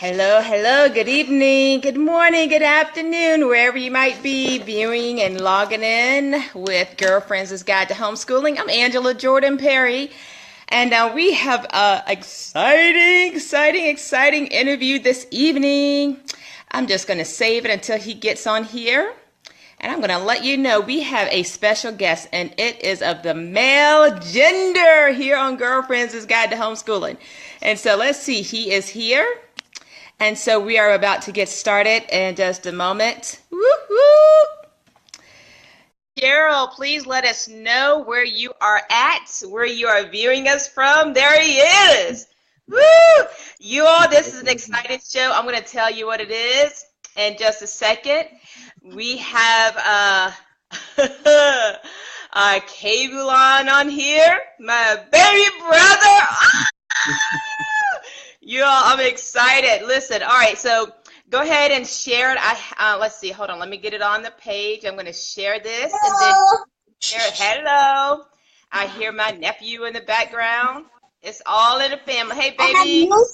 Hello, hello, good evening, good morning, good afternoon, wherever you might be viewing and logging in with Girlfriends' Guide to Homeschooling. I'm Angela Jordan Perry, and we have an exciting interview this evening. I'm just going to save it until he gets on here. And I'm going to let you know we have a special guest, and it is of the male gender here on Girlfriends' Guide to Homeschooling. And so let's see, he is here. And so we are about to get started in just a moment. Woo-hoo! Cheryl, please let us know where you are at, where you are viewing us from. There he is. Woo! You all, this is an exciting show. I'm going to tell you what it is in just a second. We have Alkabulan on here, my baby brother. You all, I'm excited. Listen, all right, so go ahead and share it. Let's see, hold on, let me get it on the page. I'm going to share this and then share it. Hello. I hear my nephew in the background. It's all in the family. Hey, baby. All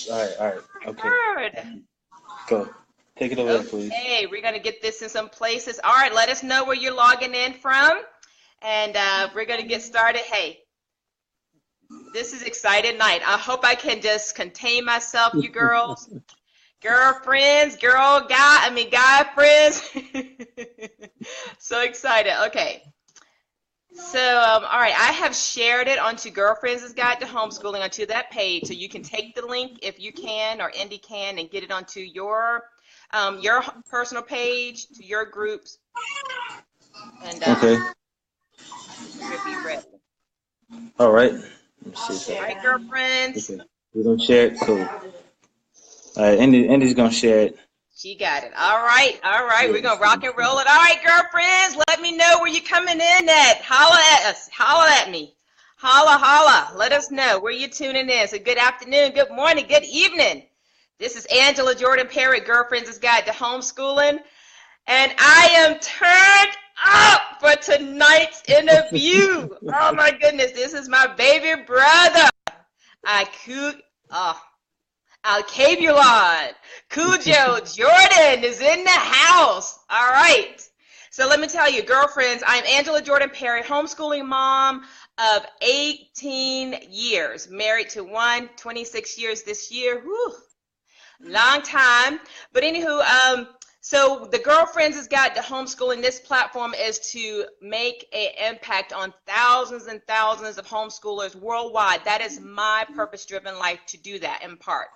right, okay. Bird. Go. Take it away, please. Hey, we're going to get this in some places. All right, let us know where you're logging in from, and we're going to get started. Hey, this is exciting night. I hope I can just contain myself, you girls. Girlfriends, guy friends. So excited. Okay. So, all right, I have shared it onto Girlfriends' Guide to Homeschooling onto that page, so you can take the link if you can, or Indy can, and get it onto your personal page, to your groups, and okay. We'll be ready. All right. Let me see. All right, girlfriends. Okay. We're gonna share it. Cool. All right, Indy's gonna share it. She got it. All right. We're gonna rock and roll it. All right, girlfriends. Let me know where you're coming in at. Holla at us. Holla at me. Holla. Let us know where you're tuning in. So good afternoon, good morning, good evening. This is Angela Jordan Perry, Girlfriends' Guide to Homeschooling, and I am turned up for tonight's interview. Oh my goodness, this is my baby brother, Alkabulan. Kudjo Jordan is in the house. All right. So let me tell you, girlfriends, I'm Angela Jordan Perry, homeschooling mom of 18 years, married to one, 26 years this year. Whew. Long time. But anywho, so the Girlfriends' Guide to Homeschooling, this platform is to make an impact on thousands and thousands of homeschoolers worldwide. That is my purpose-driven life, to do that in part.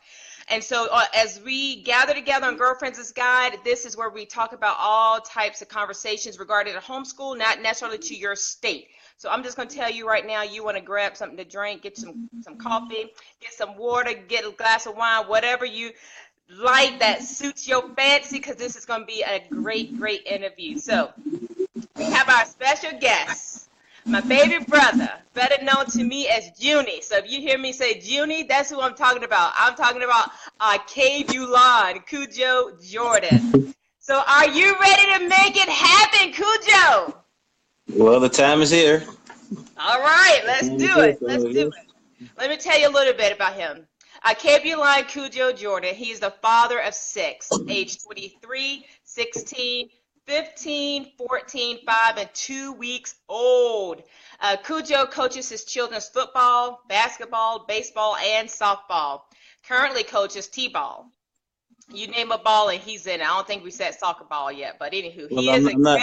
And so as we gather together on Girlfriends' Guide, this is where we talk about all types of conversations regarding a homeschool, not necessarily to your state. So I'm just going to tell you right now, you want to grab something to drink, get some coffee, get some water, get a glass of wine, whatever you like that suits your fancy, because this is going to be a great interview. So we have our special guest, my baby brother, better known to me as Junie. So if you hear me say Junie, that's who I'm talking about. I'm talking about Alkabulan, Kudjo Jordan. So are you ready to make it happen, Kudjo? Well, the time is here. All right, let's do it. Let me tell you a little bit about him. Alkabulan Kudjo Jordan, he's the father of 6, age 23, 16, 15, 14, 5, and 2 weeks old. Kudjo coaches his children's football, basketball, baseball, and softball. Currently coaches t-ball. You name a ball and he's in it. I don't think we said soccer ball yet, but anywho,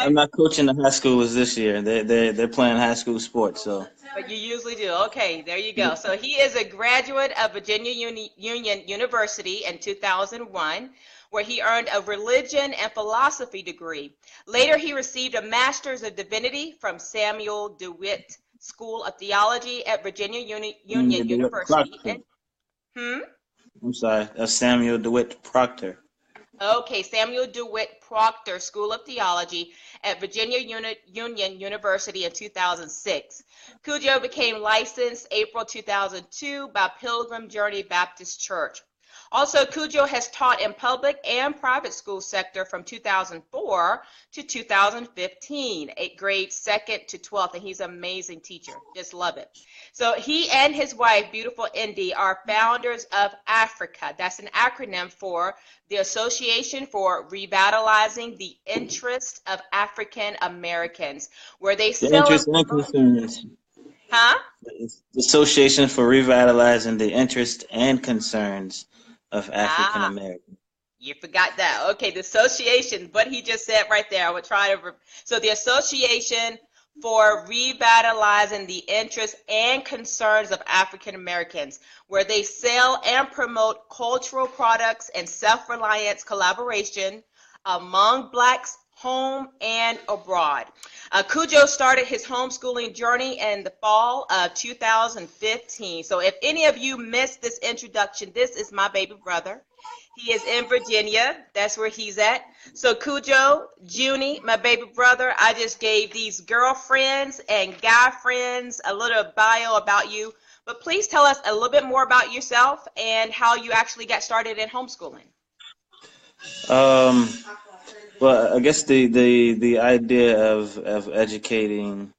I'm not coaching the high schoolers this year. They're playing high school sports, so. But you usually do. Okay, there you go. So he is a graduate of Virginia Union University in 2001, where he earned a religion and philosophy degree. Later, he received a Master's of Divinity from Samuel DeWitt School of Theology at Virginia Union University. I'm sorry, that's Samuel DeWitt Proctor. Okay, Samuel DeWitt Proctor School of Theology at Virginia Union University in 2006. Kudjo became licensed April 2002 by Pilgrim Journey Baptist Church. Also, Kudjo has taught in public and private school sector from 2004 to 2015, grades 2nd to 12th, and he's an amazing teacher. Just love it. So he and his wife, beautiful Indy, are founders of A.F.R.I.C.A. That's an acronym for the Association for Revitalizing the Interest of African Americans, where they The celebrate. interest and concerns. Huh? The Association for Revitalizing the Interest and Concerns of African Ah, Americans. you forgot that. Okay, the association, what he just said right there. I would try to. So the Association for Revitalizing the Interests and Concerns of African Americans, where they sell and promote cultural products and self-reliance collaboration among Blacks home and abroad. Kudjo started his homeschooling journey in the fall of 2015. So if any of you missed this introduction, this is my baby brother. He is in Virginia. That's where he's at. So Kudjo, Junie, my baby brother, I just gave these girlfriends and guy friends a little bio about you. But please tell us a little bit more about yourself and how you actually got started in homeschooling. Well, I guess the idea of educating,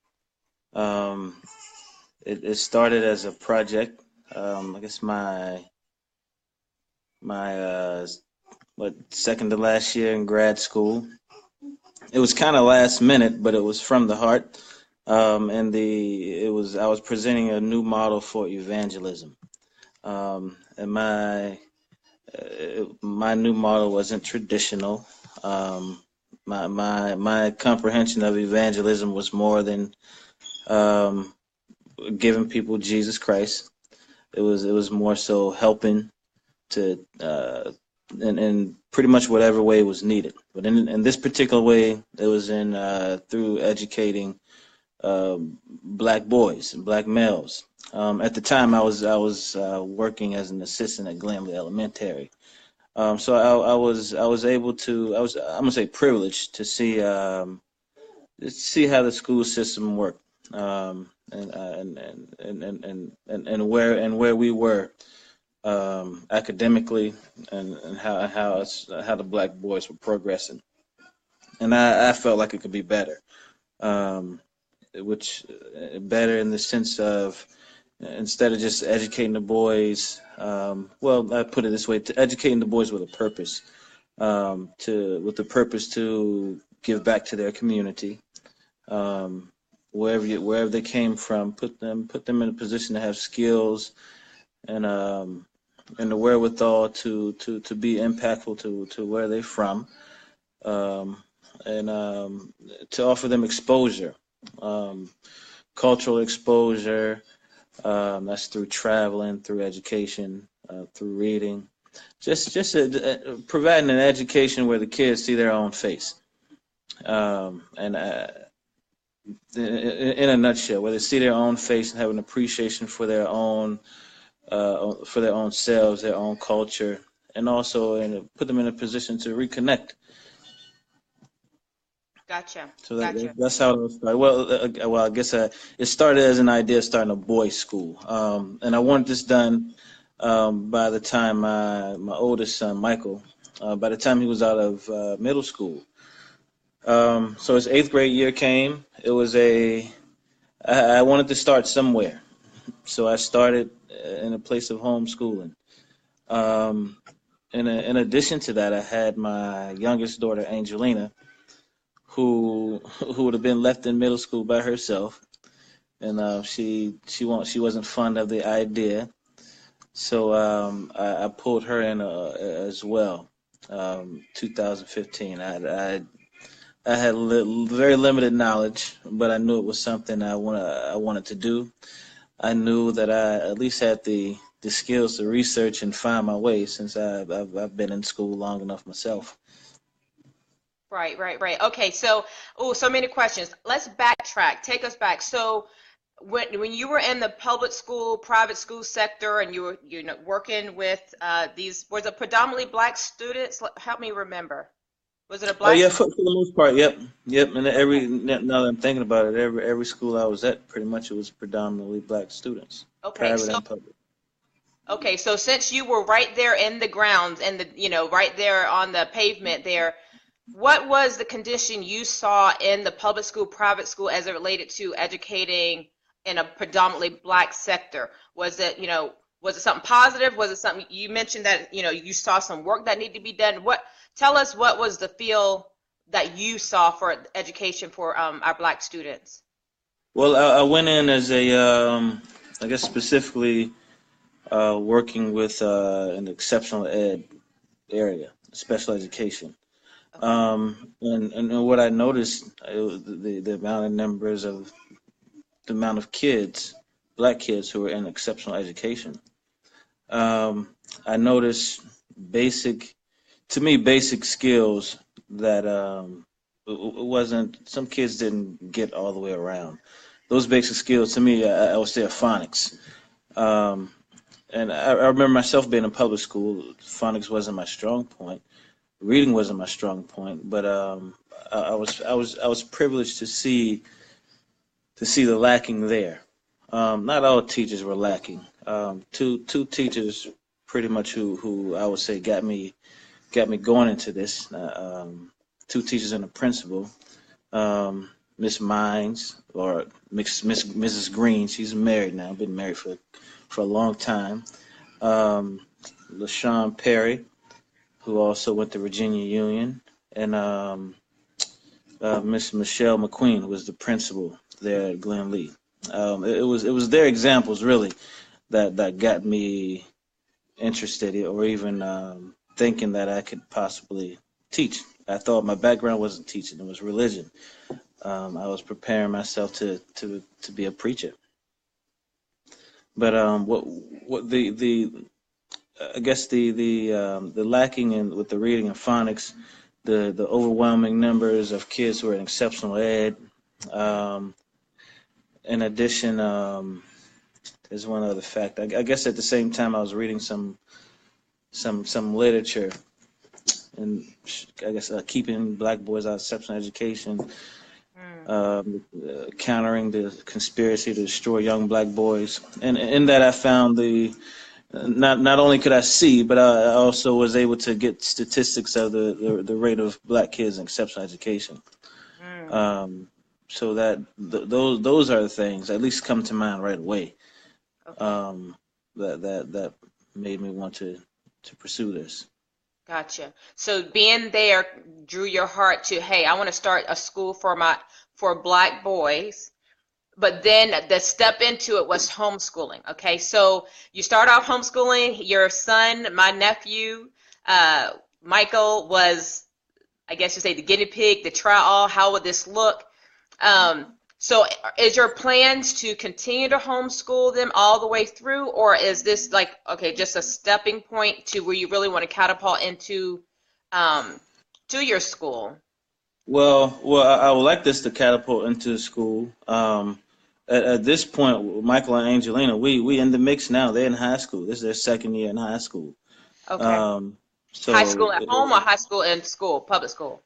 it started as a project. I guess my second to last year in grad school. It was kind of last minute, but it was from the heart. And I was presenting a new model for evangelism. And my new model wasn't traditional. My comprehension of evangelism was more than giving people Jesus Christ. It was more so helping to in pretty much whatever way was needed. But in this particular way, it was through educating Black boys and Black males. At the time, I was working as an assistant at Glenley Elementary. So I was able to, I'm gonna say privileged to see how the school system worked, and where we were academically, and how the Black boys were progressing, and I felt like it could be better, which better in the sense of, instead of just educating the boys, well, I put it this way: to educating the boys with a purpose, with the purpose to give back to their community, wherever they came from, put them in a position to have skills and the wherewithal to be impactful to where they're from, and to offer them exposure, cultural exposure. That's through traveling, through education, through reading, just providing an education where the kids see their own face, and in a nutshell, where they see their own face and have an appreciation for their own selves, their own culture, and also put them in a position to reconnect. Gotcha. So Gotcha. that's how it started. Well, I guess it started as an idea of starting a boys' school, and I wanted this done by the time my oldest son Michael, by the time he was out of middle school. So his 8th grade year came. It was I wanted to start somewhere, so I started in a place of homeschooling. In addition to that, I had my youngest daughter Angelina, who would have been left in middle school by herself, and she wasn't fond of the idea, so I pulled her in as well. 2015, I had very limited knowledge, but I knew it was something I wanted to do. I knew that I at least had the skills to research and find my way, since I've been in school long enough myself. Right, right, right. Okay, so so many questions. Let's backtrack. Take us back. So when you were in the public school, private school sector, and you were working with was it predominantly Black students? Help me remember. Was it a Oh Black yeah, school? for the most part, yep. And Okay. now that I'm thinking about it, every school I was at, pretty much it was predominantly Black students, Okay. private So and public. Okay, so since you were right there in the grounds and right there on the pavement there, what was the condition you saw in the public school, private school as it related to educating in a predominantly black sector? Was it something positive? Was it something you mentioned that, you saw some work that needed to be done? Tell us what was the feel that you saw for education for our black students? Well, I went in as I guess specifically working with an exceptional ed area, special education. Okay. And what I noticed, the amount of the amount of kids, black kids who were in exceptional education. I noticed basic, to me, basic skills that it wasn't, some kids didn't get all the way around. Those basic skills, to me, I would say are phonics. Um, and I remember myself being in public school. Phonics wasn't my strong point. Reading wasn't my strong point, but I was privileged to see the lacking there. Not all teachers were lacking. Two teachers pretty much who I would say got me going into this. Two teachers and a principal. Miss Mines or Mrs. Green. She's married now. Been married for a long time. Um, LaShawn Perry, who also went to Virginia Union, and Miss Michelle McQueen, who was the principal there at Glen Lee. It was their examples really that got me interested or even thinking that I could possibly teach. I thought my background wasn't teaching; it was religion. I was preparing myself to be a preacher. But what the I guess the lacking in with the reading and phonics, the overwhelming numbers of kids who are in exceptional ed. Um, in addition, there's one other fact. I guess at the same time I was reading some literature, and I guess keeping black boys out of exceptional education, countering the conspiracy to destroy young black boys, and in that I found not only could I see, but I also was able to get statistics of the rate of black kids in exceptional education. Mm. Um, so that those are the things at least come to mind right away. Okay. Um, that made me want to pursue this. Gotcha. So being there drew your heart to, hey, I want to start a school for black boys. But then the step into it was homeschooling. Okay, so you start off homeschooling. Your son, my nephew, Michael, was, I guess you say, the guinea pig, the try all. How would this look? So is your plans to continue to homeschool them all the way through, or is this like, okay, just a stepping point to where you really want to catapult into to your school? Well, I would like this to catapult into school. At this point, Michael and Angelina, we in the mix now. They're in high school. This is their second year in high school. Okay. Um, High so, school at home or high school in school, public school?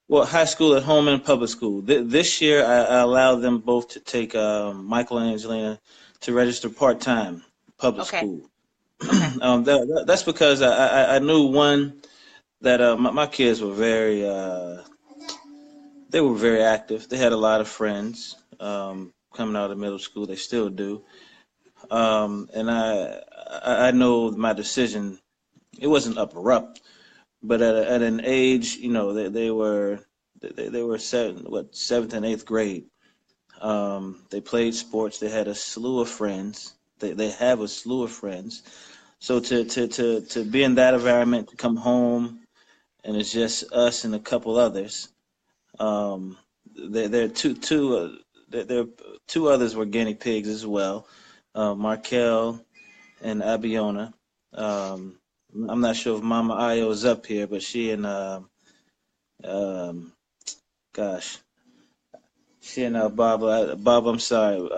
well, high school at home and public school. This year, I allowed them both to take Michael and Angelina to register part time public Okay. school. Okay. That's because I knew one that my kids were they were very active. They had a lot of friends coming out of middle school. They still do. And I know my decision. It wasn't abrupt, but at an age, they were seventh and eighth grade. They played sports. They had a slew of friends. They have a slew of friends. So to be in that environment, to come home and it's just us and a couple others. Um, there are there two others were guinea pigs as well, Markel and Abiona. Um, I'm not sure if Mama Ayo is up here, but she and um, gosh, she and Bob. I'm sorry,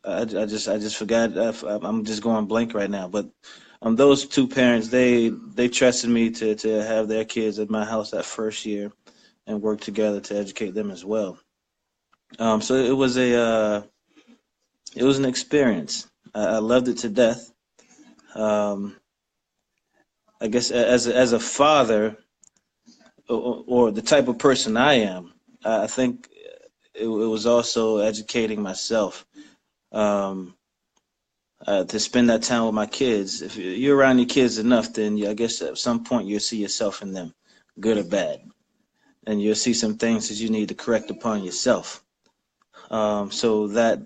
I just forgot. I'm just going blank right now. But those two parents, they trusted me to have their kids at my house that first year and work together to educate them as well. So it was an experience. I loved it to death. Um, I guess as a father, or the type of person I am, I think it was also educating myself, um, to spend that time with my kids. If you're around your kids enough, then I guess at some point you'll see yourself in them, good or bad, and you'll see some things that you need to correct upon yourself. So that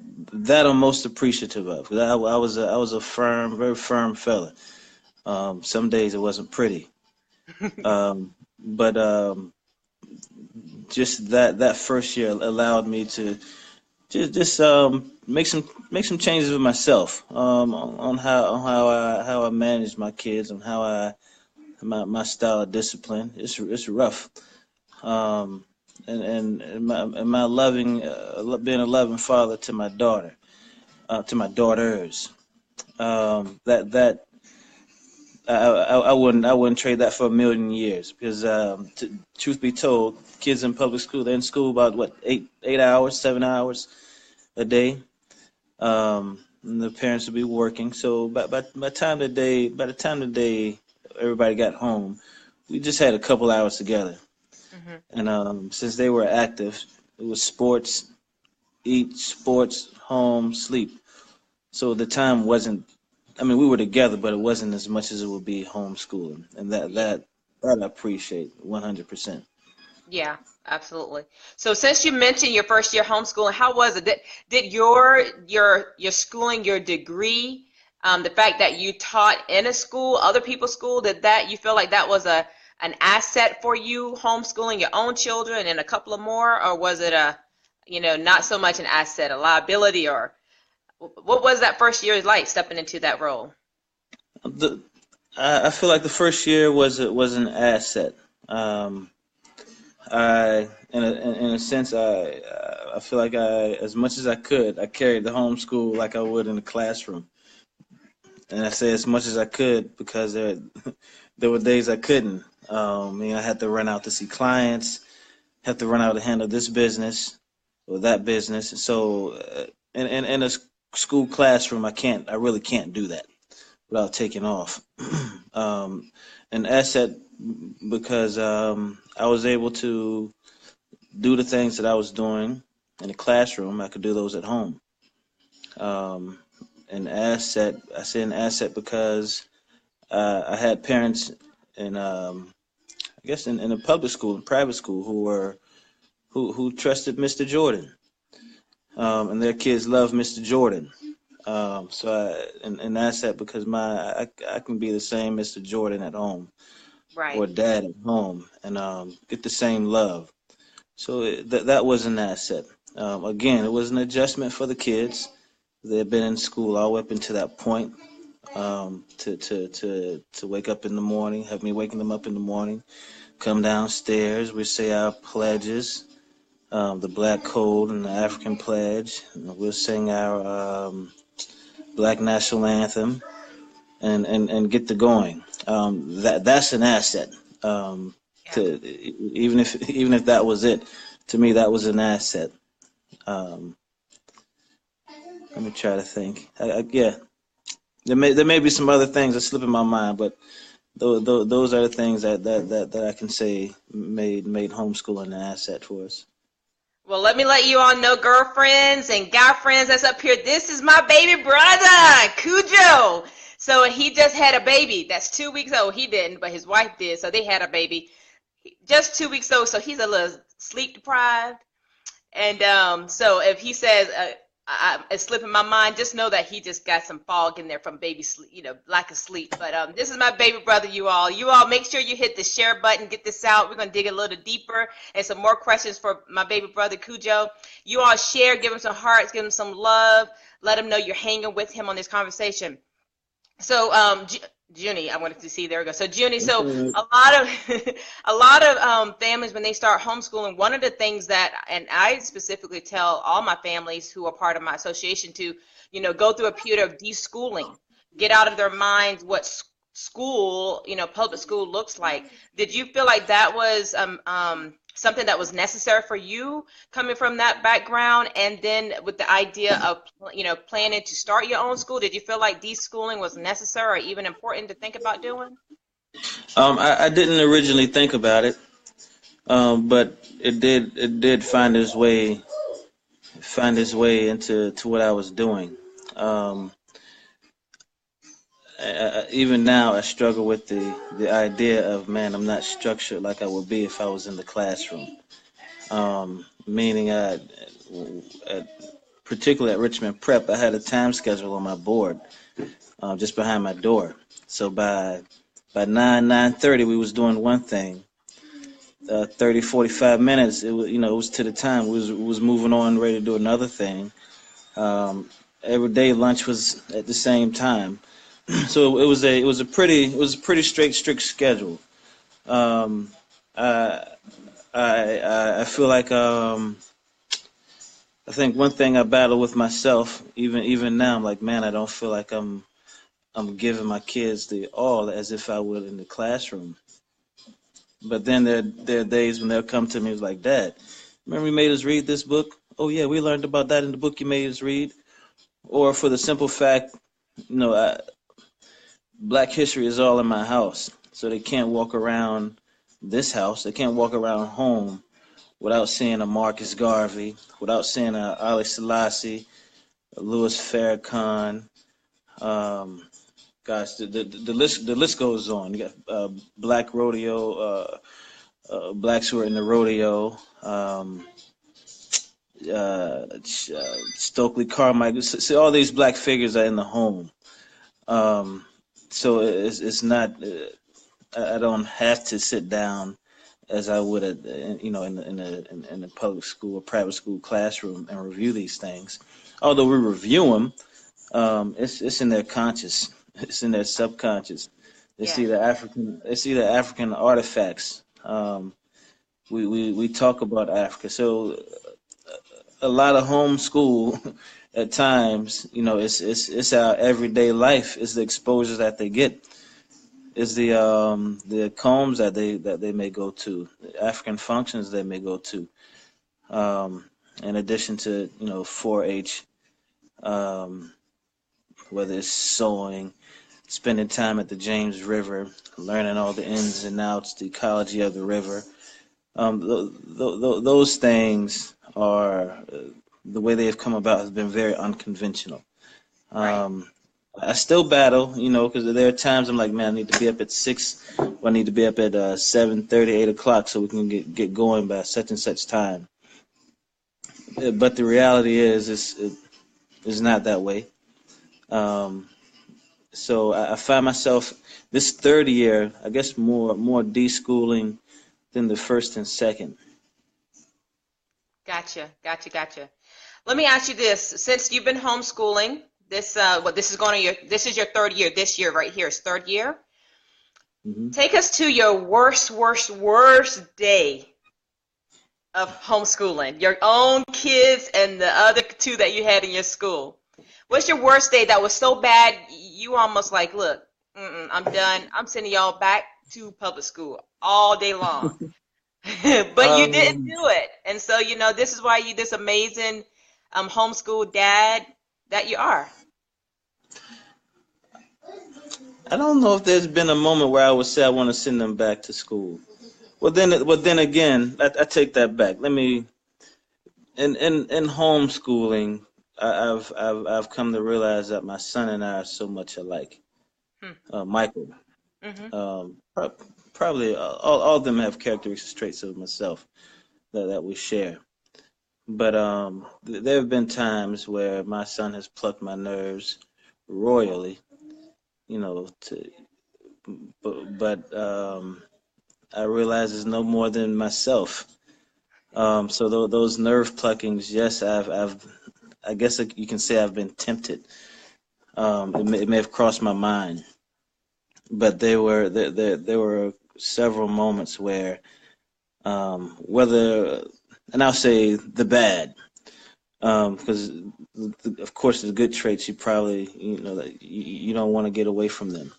I'm most appreciative of. 'Cause I was a firm, very firm fella. Some days it wasn't pretty, but just that first year allowed me to just make some changes with myself, on how I manage my kids, on how my style of discipline. It's rough. Um, and my loving, being a loving father to my daughter, to my daughters. That I wouldn't trade that for a million years, because truth be told, kids in public school, they're in school about what, 8 hours, 7 hours a day. And the parents would be working. So by the time the day everybody got home, we just had a couple hours together. Hmm. And since they were active, it was sports, eat, sports, home, sleep. So the time wasn't. I mean, we were together, but it wasn't as much as it would be homeschooling, and that I appreciate 100%. Yeah, absolutely. So since you mentioned your first year homeschooling, how was it? Did your schooling, your degree, the fact that you taught in a school, other people's school, did that you feel like that was an asset for you, homeschooling your own children and a couple of more, or was it not so much an asset, a liability, or what was that first year like stepping into that role? The I feel like the first year was an asset. Um, I in a sense I feel like as much as I could, I carried the homeschool like I would in the classroom. And I say as much as I could because there were days I couldn't. I had to run out to see clients, have to run out to handle this business or that business. So in a school classroom, I really can't do that without taking off. um, an asset because I was able to do the things that I was doing in the classroom. I could do those at home. Um, an asset, I say an asset because I had parents in, I guess in a public school, in private school, who trusted Mr. Jordan, and their kids love Mr. Jordan. An asset because I can be the same Mr. Jordan at home Right. or dad at home, and get the same love. So that was an asset. Again, it was an adjustment for the kids. They had been in school all the way up until that point. To wake up in the morning, have me waking them up in the morning, come downstairs, we say our pledges, the Black Code and the African Pledge. We'll sing our Black National Anthem, and get the going. That's an asset. Yeah. To even if that was it, to me that was an asset. Um, Let me try to think. Yeah, there may be some other things that slip in my mind, but those are the things that I can say made homeschooling an asset for us. Well, let me let you all know, girlfriends and guy friends that's up here. This is my baby brother, Kudjo. So he just had a baby. That's 2 weeks old. He didn't, but his wife did. So they had a baby just 2 weeks old. So he's a little sleep deprived. And so if he says it's slipping my mind, just know that he just got some fog in there from baby sleep, lack of sleep. But this is my baby brother, you all. You all make sure you hit the share button, get this out. We're going to dig a little deeper and some more questions for my baby brother, Kudjo. You all share, give him some hearts, give him some love. Let him know you're hanging with him on this conversation. So, Junie, I wanted to see. There we go. So, Junie, so a lot of a lot of families when they start homeschooling, one of the things that, and I specifically tell all my families who are part of my association to, go through a period of deschooling, get out of their minds what school, public school looks like. Did you feel like that was something that was necessary for you coming from that background? And then with the idea of, planning to start your own school, did you feel like deschooling was necessary or even important to think about doing? I didn't originally think about it, but it did find its way into what I was doing. Um, Even now, I struggle with the idea of, man, I'm not structured like I would be if I was in the classroom. Meaning, particularly at Richmond Prep, I had a time schedule on my board, just behind my door. So by 9:30, we was doing one thing. 30, 45 minutes, it was to the time. We was moving on, ready to do another thing. Um, every day lunch was at the same time. So it was a pretty strict schedule. Um, I, I feel like, I think one thing I battle with myself, even now, I'm like, man, I don't feel like I'm giving my kids the all as if I would in the classroom. But then there are days when they'll come to me, it's like, Dad, remember you made us read this book? Oh yeah, we learned about that in the book you made us read. Or for the simple fact, you know, I, Black history is all in my house, so they can't walk around this house. They can't walk around home without seeing a Marcus Garvey, without seeing a Ali Selassie, a Louis Farrakhan. Um, Gosh, the list goes on. You got Black rodeo, blacks who are in the rodeo. Stokely Carmichael. See, all these black figures are in the home. Um, so it's not. I don't have to sit down as I would at in a public school or private school classroom and review these things. Although we review them, it's in their conscious, it's in their subconscious. They Yeah. see the African artifacts. We talk about Africa, so a lot of homeschool at times, it's our everyday life. It's the exposure that they get. It's the combs that they may go to, the African functions they may go to. In addition to 4-H, um, whether it's sewing, spending time at the James River, learning all the ins and outs, the ecology of the river. Those things are the way they have come about has been very unconventional. Right. Um, I still battle, because there are times I'm like, man, I need to be up at 6, or I need to be up at 7:30, 8 o'clock, so we can get going by such and such time. But the reality is, it's not that way. Um, so I find myself this third year, I guess more deschooling than the first and second. Gotcha. Let me ask you this: since you've been homeschooling, this is your third year. This year right here is third year. Hmm. Take us to your worst day of homeschooling. Your own kids and the other two that you had in your school. What's your worst day that was so bad you almost like, look, I'm done. I'm sending y'all back to public school all day long. But you didn't Um, do it. And so, this is why you this amazing homeschool dad that you are. I don't know if there's been a moment where I would say I want to send them back to school. Well, then again, I take that back. Let me in homeschooling, I've come to realize that my son and I are so much alike. Hmm. Michael, Mm-hmm. probably all of them have characteristic traits of myself that we share. But there have been times where my son has plucked my nerves royally, to but I realize it's no more than myself. So those nerve pluckings, yes, I guess you can say I've been tempted. It may have crossed my mind, but there were several moments where, whether, and I'll say the bad, because of course the good traits you probably that you don't want to get away from them.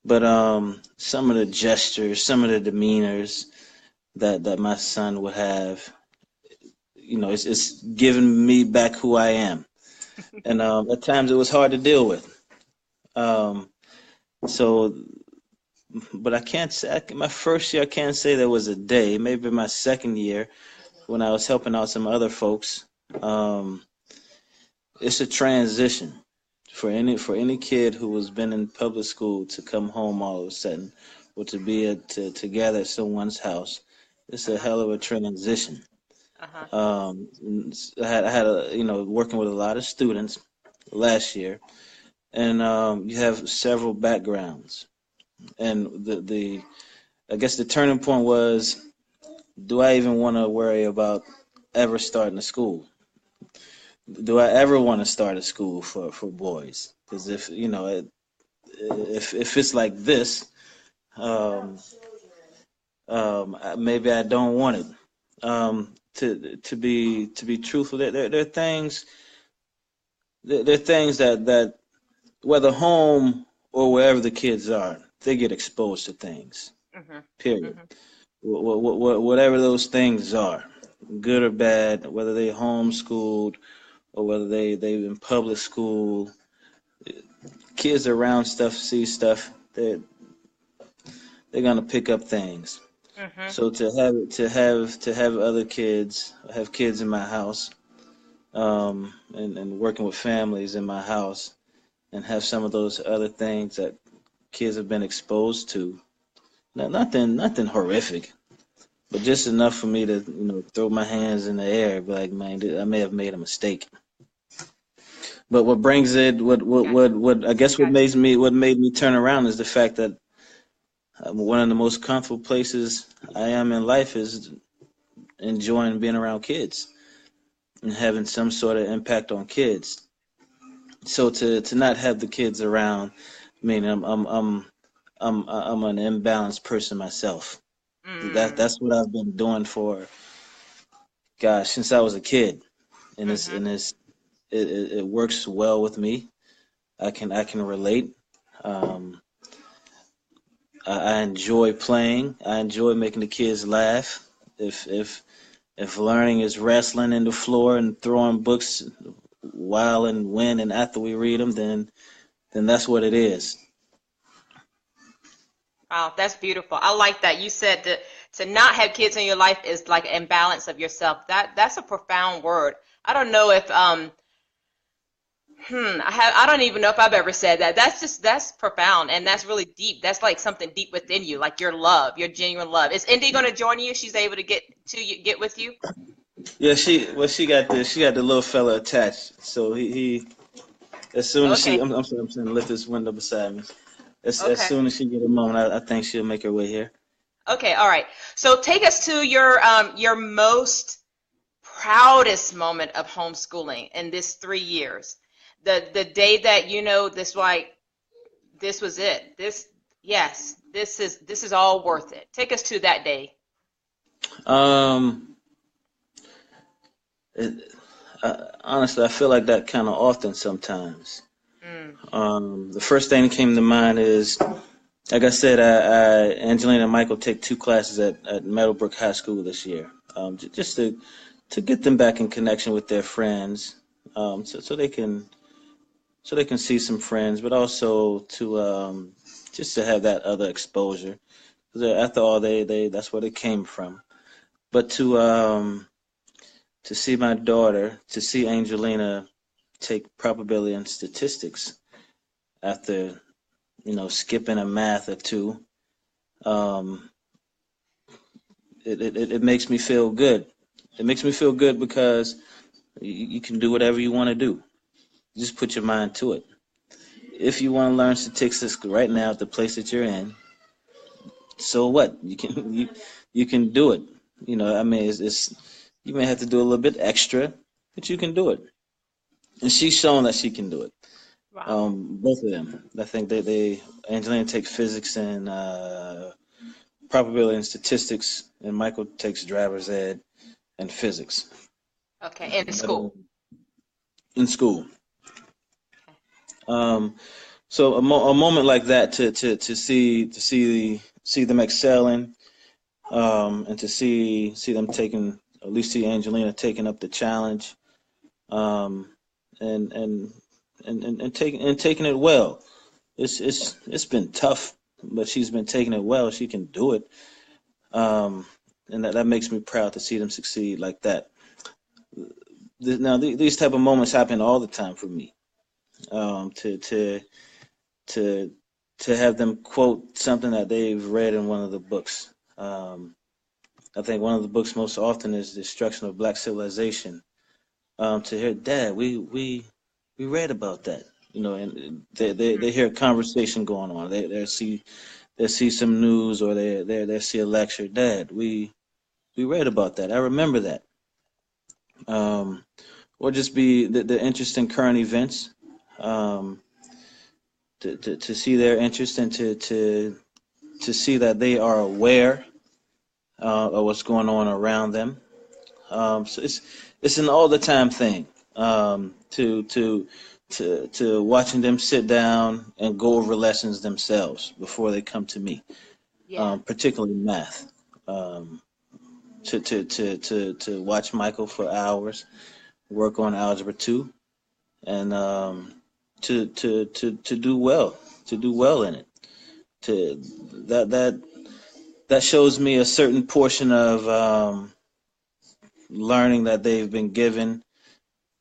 But some of the gestures, some of the demeanors that my son would have, it's giving me back who I am. And at times it was hard to deal with. Um, so, but I can't say, my first year, I can't say there was a day. Maybe my second year when I was helping out some other folks. Um, it's a transition for any kid who has been in public school to come home all of a sudden, or to be together at someone's house. It's a Uh-huh. hell of a transition. Uh-huh. Um, I had working with a lot of students last year, and you have several backgrounds, and the I guess the turning point was, do I even want to worry about ever starting a school? Do I ever want to start a school for boys? Because if it's like this, um, maybe I don't want it. To be truthful, there are things that whether home or wherever the kids are, they get exposed to things. Mhm. Period. Mhm. Whatever those things are, good or bad, whether they homeschooled or whether they in public school, kids around stuff, see stuff. They're gonna pick up things. Mhm. So to have other kids, have kids in my house, and working with families in my house, and have some of those other things that kids have been exposed to. Nothing horrific, but just enough for me to throw my hands in the air, and be like, man, I may have made a mistake. But what brings it, Gotcha. what I guess Gotcha. what made me turn around is the fact that one of the most comfortable places I am in life is enjoying being around kids and having some sort of impact on kids. So to not have the kids around, I mean, I'm an imbalanced person myself. Mm. That's what I've been doing for, gosh, since I was a kid, and it's Mhm. and it's it works well with me. I can relate. Um, I enjoy playing. I enjoy making the kids laugh. If learning is wrestling in the floor and throwing books while and when and after we read them, then that's what it is. Wow, that's beautiful. I like that. You said that to not have kids in your life is like an imbalance of yourself. That's a profound word. I don't know if I don't even know if I've ever said that. That's profound and that's really deep. That's like something deep within you, like your love, your genuine love. Is Indy going to join you? She's able to get with you? Yeah, she got the little fella attached. So he as soon as she Okay. I'm sorry, I'm trying to lift this window beside me. As Okay. soon as she get a moment, I think she'll make her way here. Okay, all right. So take us to your most proudest moment of homeschooling in this 3 years. The day that you know this like this was it. This is all worth it. Take us to that day. Um, it, Honestly, I feel like that kind of often sometimes. Mm, The first thing that came to mind is, like I said, Angelina and Michael take two classes at Meadowbrook High School this year, just to get them back in connection with their friends, so they can see some friends, but also to just to have that other exposure. Because after all, they that's where they came from. But to see my daughter, to see Angelina take probability and statistics after skipping a math or two, um, it makes me feel good. It makes me feel good because you can do whatever you want to do. Just put your mind to it. If you want to learn statistics right now at the place that you're in, so what? You can do it. I mean, it's you may have to do a little bit extra, but you can do it. And she's shown that she can do it. wow. Both of them. I think they Angelina takes physics and probability and statistics, and Michael takes driver's ed and physics. Okay, in But school. in school, Okay. um, So a moment like that to see them excelling, and to see them taking, at least see Angelina taking up the challenge, um, and and taking it well. It's been tough, but she's been taking it well. She can do it, um, and that makes me proud to see them succeed like that. Now these type of moments happen all the time for me. To to have them quote something that they've read in one of the books. I think one of the books most often is Destruction of Black Civilization. To hear, Dad, we read about that, and they hear a conversation going on. They see some news, or they see a lecture. Dad, we read about that. I remember that. Um, or just be the interesting current events. Um, to see their interest, and to see that they are aware of what's going on around them. So it's an all the time thing. To watching them sit down and go over lessons themselves before they come to me, Yeah. particularly math. To watch Michael for hours work on algebra 2, and to do well in it. To that that that shows me a certain portion of learning that they've been given.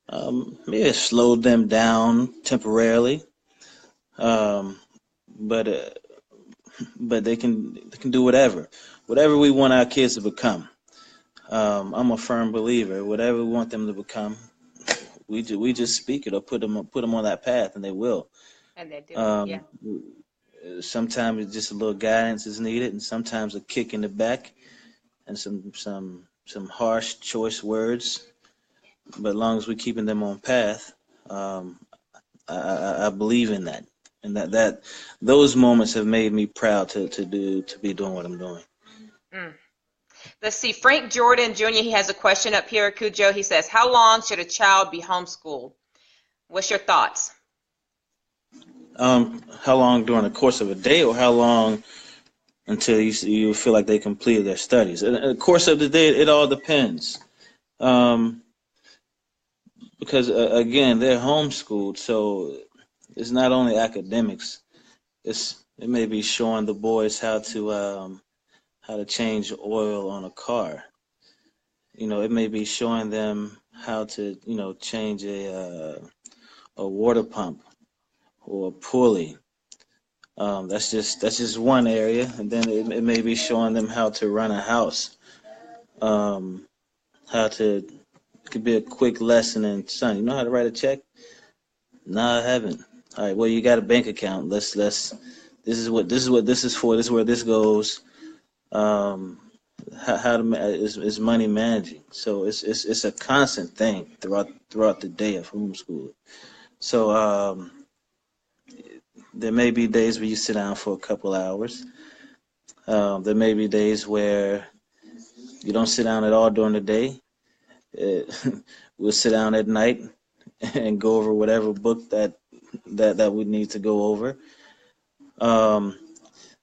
Maybe it slowed them down temporarily, um, but they can do whatever we want our kids to become. I'm a firm believer. Whatever we want them to become, we just speak it, or put them on that path, and they will. And they do it. Yeah. Um, Sometimes it's just a little guidance is needed, and sometimes a kick in the back, and some harsh choice words. But as long as we're keeping them on path, um, I believe in that, and that those moments have made me proud to be doing what I'm doing. Mm. Let's see. Frank Jordan Jr., he has a question up here. Kudjo, he says, how long should a child be homeschooled? What's your thoughts? How long during the course of a day, or how long until you feel like they completed their studies? In the course of the day, it all depends. Um, because again, they're homeschooled, so it's not only academics. It may be showing the boys how to change oil on a car. It may be showing them how to change a water pump or a pulley. That's just one area, and then it may be showing them how to run a house. How to It could be a quick lesson in, son, you know how to write a check? No, I haven't. All right, well, you got a bank account. Let's this is what this is for. This is where this goes. Um, how to is money managing. So it's a constant thing throughout the day of homeschooling. So there may be days where you sit down for a couple hours. There may be days where you don't sit down at all during the day. We'll sit down at night and go over whatever book that we need to go over. Um,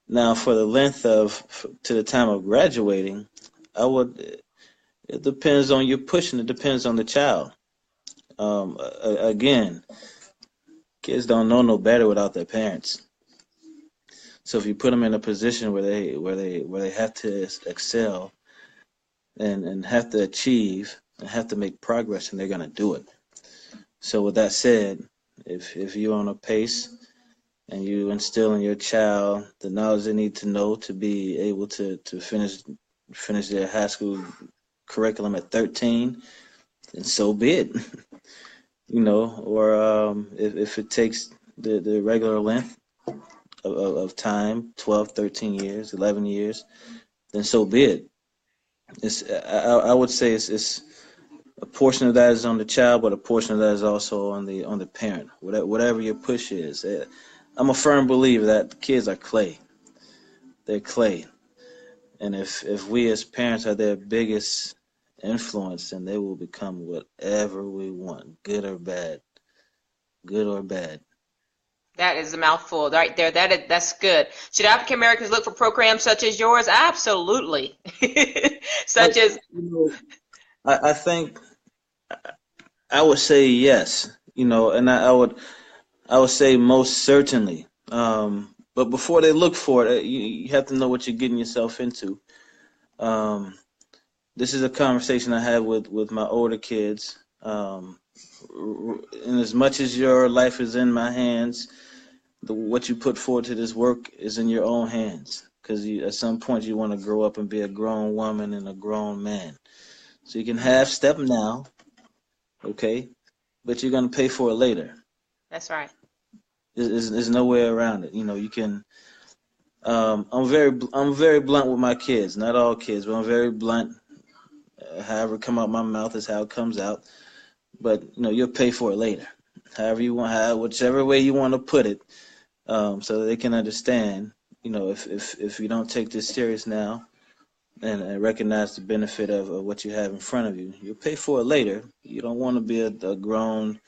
Now, for the length to the time of graduating, it depends on your pushing. It depends on the child. Again, kids don't know no better without their parents. So if you put them in a position where they have to excel, and have to achieve and have to make progress, and they're gonna do it. So with that said, if you're on a pace and you instill in your child the knowledge they need to know to be able to finish their high school curriculum at 13, then so be it. Or if it takes the regular length of time, 12, 13 years, 11 years, then so be it. I would say it's a portion of that is on the child, but a portion of that is also on the parent. Whatever your push is. I'm a firm believer that kids are clay. They're clay. And if we as parents are their biggest influence, then they will become whatever we want, good or bad. Good or bad. That is a mouthful right there. That's good. Should African Americans look for programs such as yours? Absolutely. Such as I think I would say yes, and I would say most certainly. But before they look for it, you have to know what you're getting yourself into. Um, this is a conversation I had with my older kids. And as much as your life is in my hands, what you put forward to this work is in your own hands. Because at some point you want to grow up and be a grown woman and a grown man. So you can half step now, okay, but you're gonna pay for it later. that's right. There's no way around it. You can. I'm very blunt with my kids. Not all kids, but I'm very blunt. However, come out my mouth is how it comes out. But you'll pay for it later. However you want, whichever way you want to put it, so that they can understand. If you don't take this serious now and recognize the benefit of what you have in front of you, you'll pay for it later. You don't want to be a grown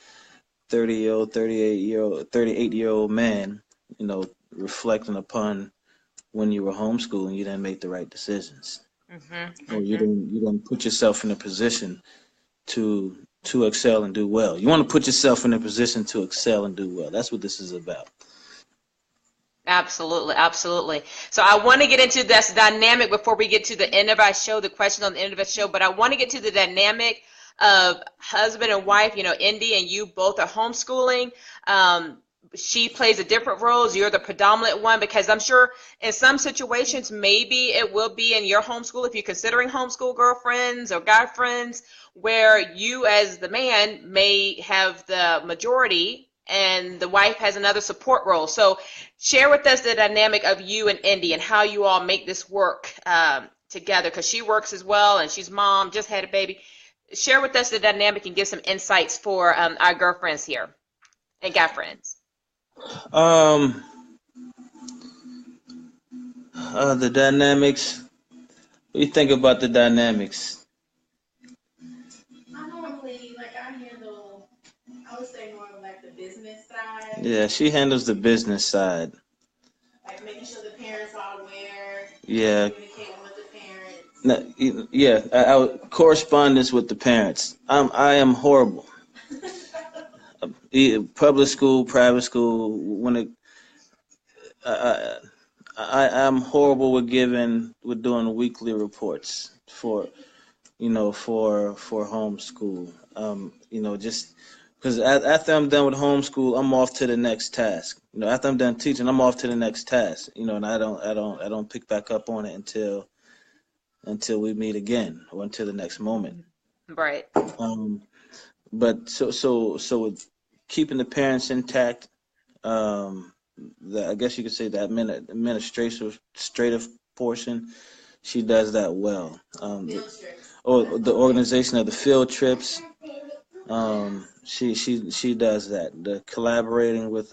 30-year-old, 38-year-old man, reflecting upon when you were homeschooling, you didn't make the right decisions, or you didn't put yourself in a position to excel and do well. You want to put yourself in a position to excel and do well. That's what this is about. Absolutely, absolutely. So I want to get into this dynamic before we get to the end of our show, the question on the end of our show, but I want to get to the dynamic of husband and wife. Indy and you both are homeschooling. She plays a different role. You're the predominant one, because I'm sure in some situations, maybe it will be in your homeschool, if you're considering homeschool girlfriends or guy friends, where you as the man may have the majority and the wife has another support role. So share with us the dynamic of you and Indy and how you all make this work together, because she works as well and she's mom, just had a baby. Share with us the dynamic and give some insights for our girlfriends here and guy friends. The dynamics. What do you think about the dynamics? I normally, I handle, I would say more of the business side. Yeah, she handles the business side. Making sure the parents are aware. Yeah. Communicating with the parents. Yeah, correspondence with the parents. I am horrible. Public school, private school. I'm horrible with doing weekly reports for homeschool. Just because after I'm done with homeschool, I'm off to the next task. After I'm done teaching, I'm off to the next task. And I don't pick back up on it until we meet again, or until the next moment. Right. But so with keeping the parents intact, I guess you could say that administrative portion, she does that well. The organization of the field trips, she does that. The collaborating with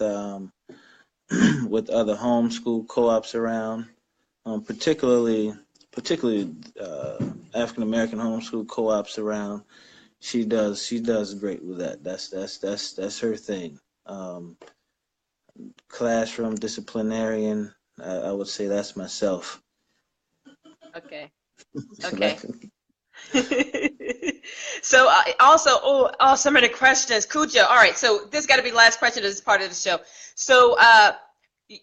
with other homeschool co-ops around, particularly African American homeschool co-ops around. She does great with that. That's her thing. Classroom disciplinarian, I would say that's myself. Okay. So also, some of the questions, Kudjo. All right, so this got to be the last question of this part of the show. So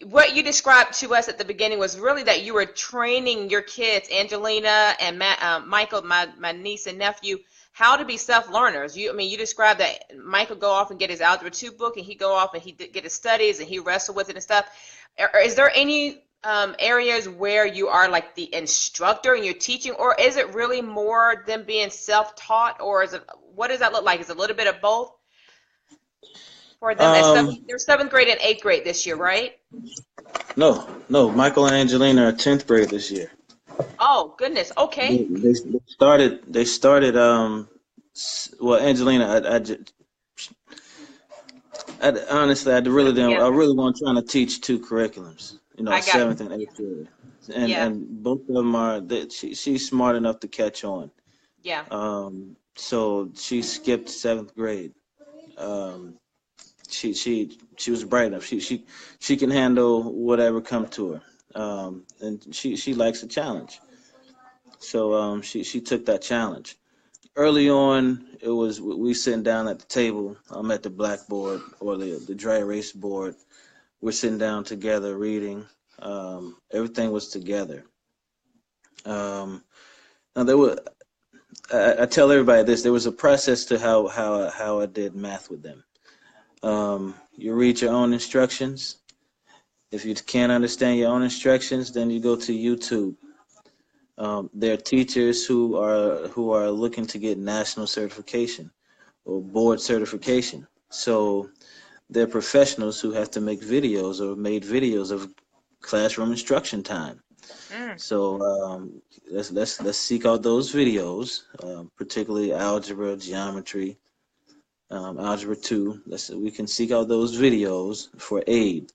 what you described to us at the beginning was really that you were training your kids, Angelina and Michael, my niece and nephew, how to be self-learners. You described that Michael go off and get his Algebra 2 book, and he go off and he get his studies and he wrestle with it and stuff. Is there any areas where you are like the instructor and you're teaching, or is it really more than being self-taught, or what does that look like? Is it a little bit of both for them? They're 7th grade and 8th grade this year, right? No, Michael and Angelina are 10th grade this year. Oh goodness. Okay. They started. Well, Angelina, honestly, I really want trying to teach 2 curriculums. 7th and 8th grade, and both of them are. She's smart enough to catch on. Yeah. So she skipped 7th grade. she was bright enough. She can handle whatever come to her, and she likes a challenge. So she took that challenge. Early on, it was we sitting down at the table. I'm at the blackboard or the dry erase board. We're sitting down together reading. Everything was together. Now there were. I tell everybody this. There was a process to how I did math with them. You read your own instructions. If you can't understand your own instructions, then you go to YouTube. There are teachers who are looking to get national certification or board certification. So they're professionals who have to make videos or made videos of classroom instruction time. So let's seek out those videos, particularly algebra, geometry, algebra 2. We can seek out those videos for aid.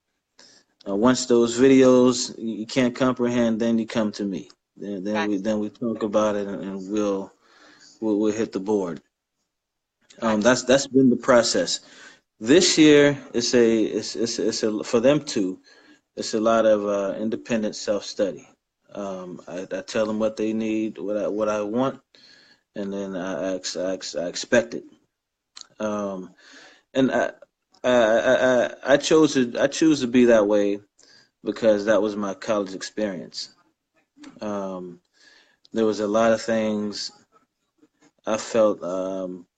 Once those videos you can't comprehend, then you come to me. Then we talk about it, and we'll hit the board. That's been the process. This year it's a for them too. It's a lot of independent self-study. I tell them what they need, what I want, and then I expect it. And I choose to be that way because that was my college experience. There was a lot of things I felt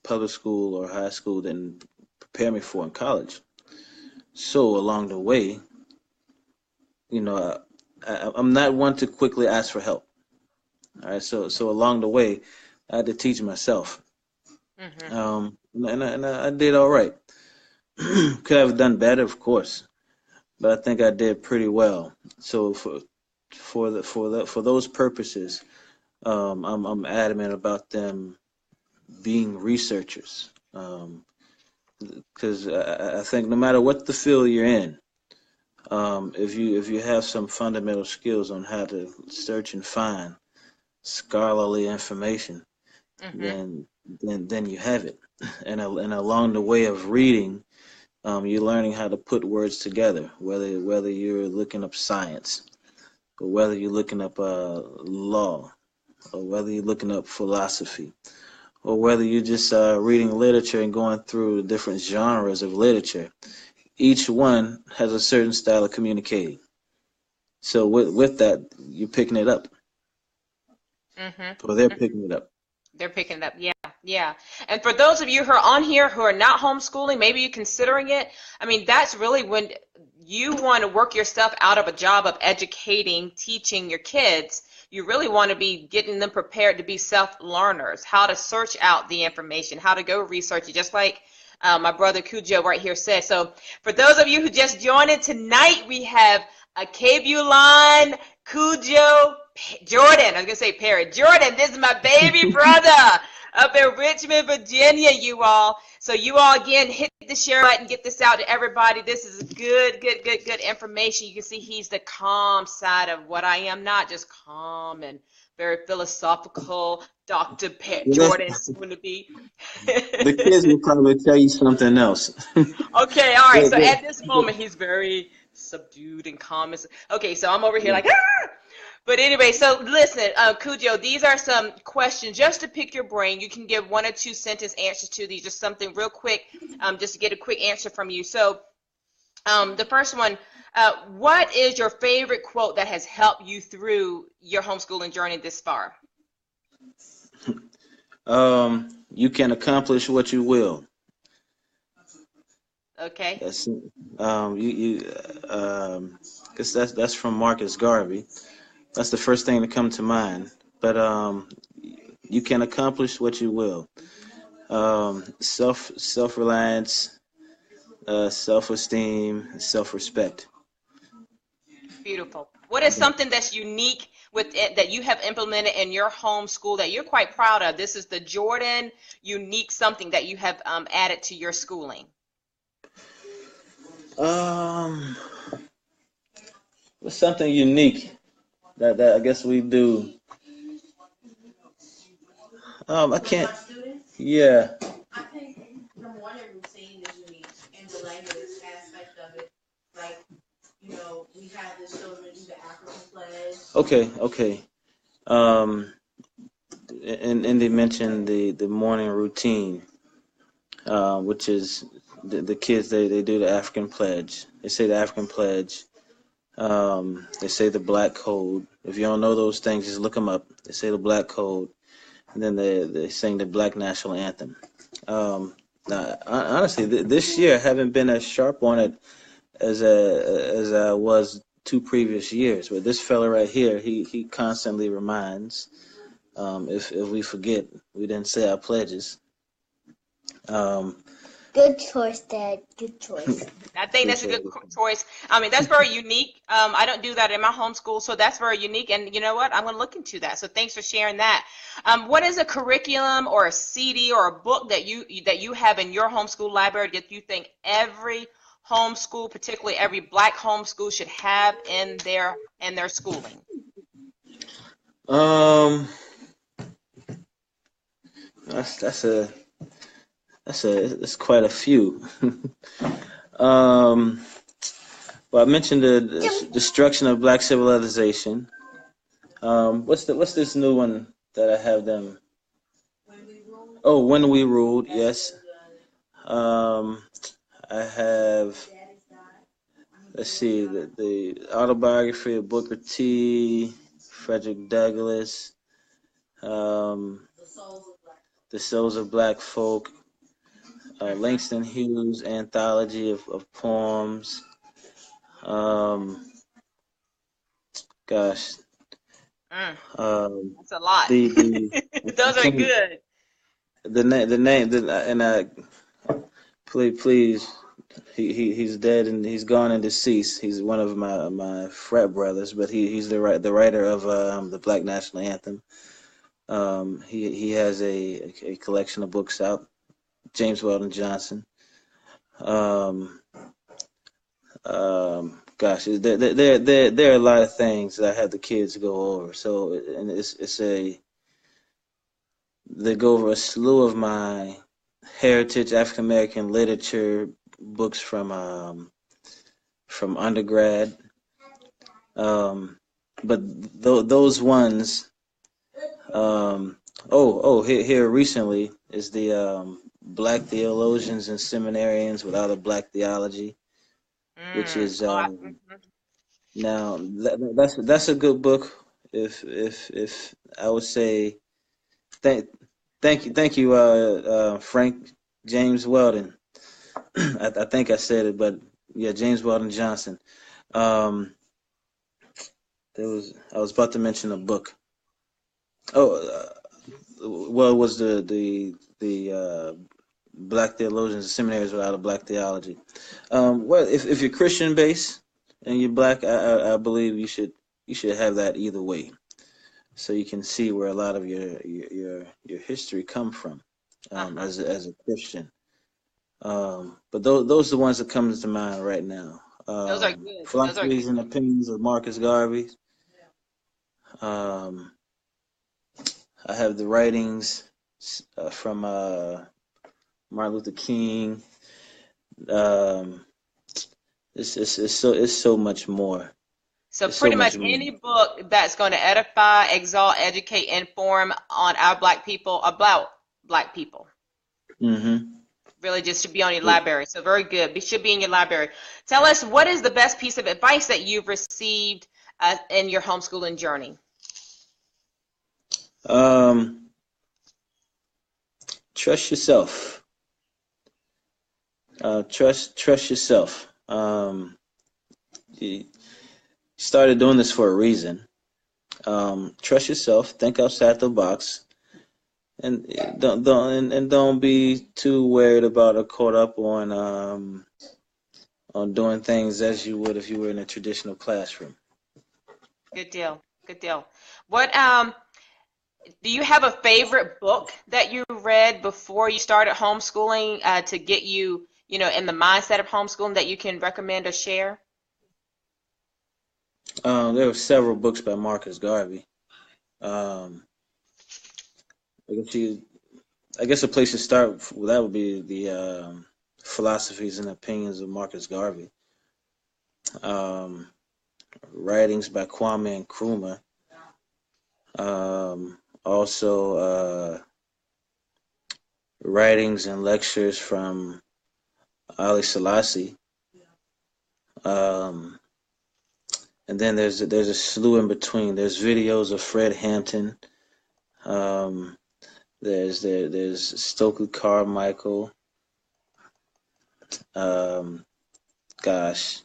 public school or high school didn't prepare me for in college. So along the way, I'm not one to quickly ask for help. All right, so along the way, I had to teach myself, and I did all right. Could have done better, of course, but I think I did pretty well. So for those purposes, I'm adamant about them being researchers, because I think no matter what the field you're in, if you have some fundamental skills on how to search and find scholarly information, then you have it. And along the way of reading, you're learning how to put words together. Whether you're looking up science, or whether you're looking up law, or whether you're looking up philosophy, or whether you're just reading literature and going through the different genres of literature. Each one has a certain style of communicating. So with that, you're picking it up. Or they're picking it up. They're picking it up. Yeah. And for those of you who are on here who are not homeschooling, maybe you're considering it. I mean, that's really when you want to work yourself out of a job of educating, teaching your kids. You really want to be getting them prepared to be self-learners, how to search out the information, how to go research it, just like my brother Kudjo right here says. So for those of you who just joined in tonight, we have Alkabulan, Kudjo, Jordan. I was going to say Perry. Jordan, this is my baby brother up in Richmond, Virginia, you all. So you all, again, hit the share button, get this out to everybody. This is good information. You can see he's the calm side of what I am, not just calm and very philosophical. Dr. Jordan soon to be. The kids will probably tell you something else. Okay, all right. So at this moment, he's very subdued and calm. Okay, so I'm over here like, ah! But anyway, so listen, Kudjo, these are some questions just to pick your brain. You can give 1 or 2 sentence answers to these, just something real quick, just to get a quick answer from you. So the first one, what is your favorite quote that has helped you through your homeschooling journey this far? You can accomplish what you will. Okay. That's that's from Marcus Garvey. That's the first thing to come to mind. But you can accomplish what you will. Self-reliance, self-esteem, self-respect. Beautiful. What is something that's unique with it that you have implemented in your homeschool that you're quite proud of? This is the Jordan unique something that you have added to your schooling. What's something unique that I guess we do? I can't. Yeah. I think the morning routine is unique, and the language have the children do the African pledge. Okay. And they mentioned the morning routine, which is the kids, they do the African pledge. They say the African pledge. They say the black code. If you don't know those things, just look them up. They say the black code, and then they sing the black national anthem. Now, honestly, this year I haven't been as sharp on it as I was 2 previous years. But this fella right here, he constantly reminds. If we forget, we didn't say our pledges. Good choice, Dad. Good choice. I think that's a good choice. I mean, that's very unique. I don't do that in my homeschool, so that's very unique. And you know what? I'm going to look into that. So thanks for sharing that. What is a curriculum or a CD or a book that you have in your homeschool library that you think every homeschool, particularly every black homeschool, should have in their schooling? That's quite a few. Well, I mentioned the destruction of black civilization. What's this new one that I have them? Oh, When We Ruled. Yes. I have. Let's see, the autobiography of Booker T. Frederick Douglass. The Souls of Black Folk. Langston Hughes' anthology of poems. Gosh. That's a lot. Those are good. Please, he's dead and he's gone and deceased. He's one of my frat brothers, but he's the writer of the Black National Anthem. He has a collection of books out. James Weldon Johnson. Gosh, there are a lot of things that I had the kids go over. So, and they go over a slew of my heritage African American literature books from undergrad. But those ones. Here recently is the Black Theologians and Seminarians Without a Black Theology, which is now that's a good book. If I would say, thank you, Frank James Weldon. I think I said it, but yeah, James Weldon Johnson. I was about to mention a book. Well, it was the Black Theologians and Seminaries Without a Black Theology. Well, if you're Christian based and you're black, I believe you should have that either way, so you can see where a lot of your history come from as a Christian. But those are the ones that come to mind right now. Those are good. Philosophies and Opinions of Marcus Garvey. I have the writings from Martin Luther King. It's so much more. So pretty much any book that's going to edify, exalt, educate, inform on our black people, about black people. Mm-hmm. Really just should be on your library. So very good. It should be in your library. Tell us, what is the best piece of advice that you've received in your homeschooling journey? Trust yourself. Trust yourself. You started doing this for a reason. Trust yourself. Think outside the box, and don't be too worried about or caught up on doing things as you would if you were in a traditional classroom. Good deal. Good deal. What do you have a favorite book that you read before you started homeschooling to get you, in the mindset of homeschooling that you can recommend or share? There were several books by Marcus Garvey. I guess a place to start with that would be the Philosophies and Opinions of Marcus Garvey. writings by Kwame Nkrumah. Also, writings and lectures from Ali Selassie. And then there's a slew in between. There's videos of Fred Hampton. There's Stokely Carmichael. Gosh,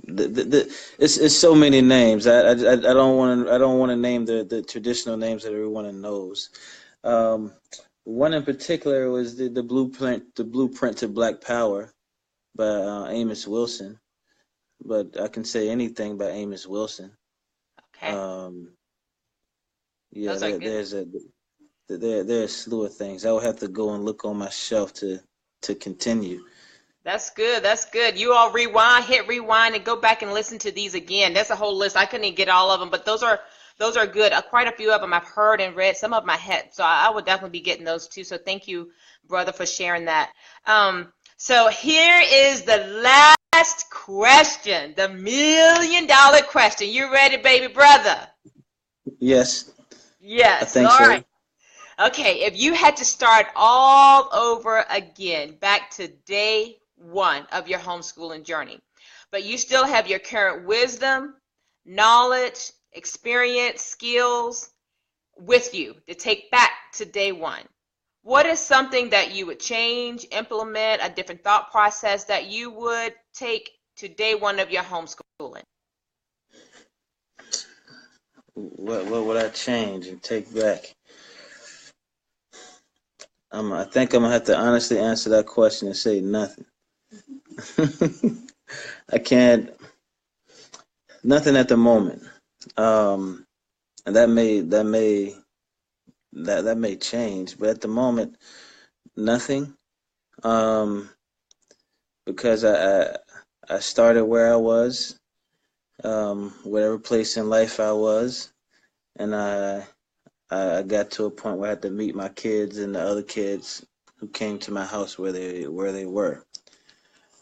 it's so many names. I don't want to name the traditional names that everyone knows. One in particular was the Blueprint to Black Power by Amos Wilson. But I can say anything by Amos Wilson. Okay. Yeah, there's a slew of things. I would have to go and look on my shelf to continue. That's good. That's good. You all hit rewind, and go back and listen to these again. That's a whole list. I couldn't even get all of them, but those are good. Quite a few of them I've heard and read. Some of them I had, so I would definitely be getting those too. So thank you, brother, for sharing that. So here is the last question, the $1 million question. You ready, baby brother? Yes. Yes. I think all so. Right. Okay, if you had to start all over again, back to day one of your homeschooling journey, but you still have your current wisdom, knowledge, experience, skills with you to take back to day one, what is something that you would change, implement, a different thought process that you would take to day one of your homeschooling? What would I change and take back? I think I'm gonna have to honestly answer that question and say nothing. I can't. Nothing at the moment. And that may change, but at the moment, nothing. Because I started where I was, whatever place in life I was, and I got to a point where I had to meet my kids and the other kids who came to my house where they were.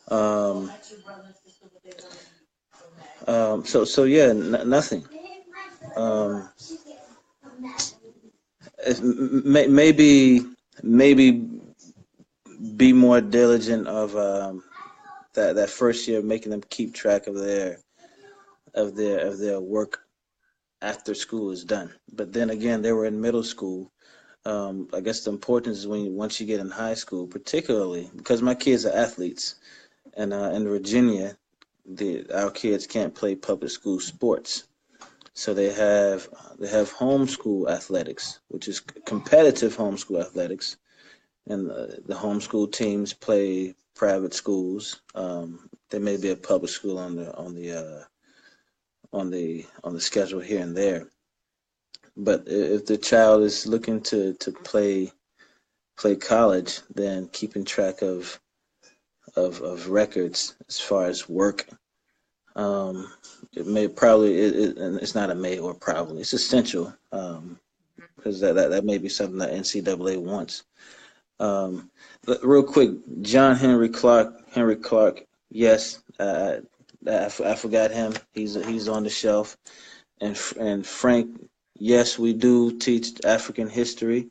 So yeah, nothing. Maybe be more diligent of that first year, making them keep track of their work after school is done. But then again, they were in middle school. I guess the importance is once you get in high school, particularly because my kids are athletes, and in Virginia, our kids can't play public school sports, so they have homeschool athletics, which is competitive homeschool athletics, and the homeschool teams play private schools. There may be a public school on the schedule here and there. But if the child is looking to play college, then keeping track of records as far as work, it may probably it's not a may or probably, it's essential, because that may be something that NCAA wants. Real quick, John Henry Clark, yes, I forgot him. He's on the shelf, and Frank. Yes, we do teach American history.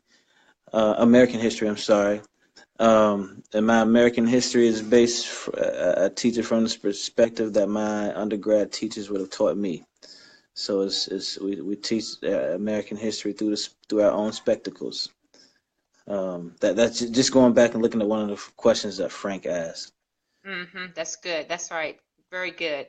I'm sorry. And my American history is based. I teach it from the perspective that my undergrad teachers would have taught me. So we teach American history through our own spectacles. That's just going back and looking at one of the questions that Frank asked. That's good. That's right. Very good.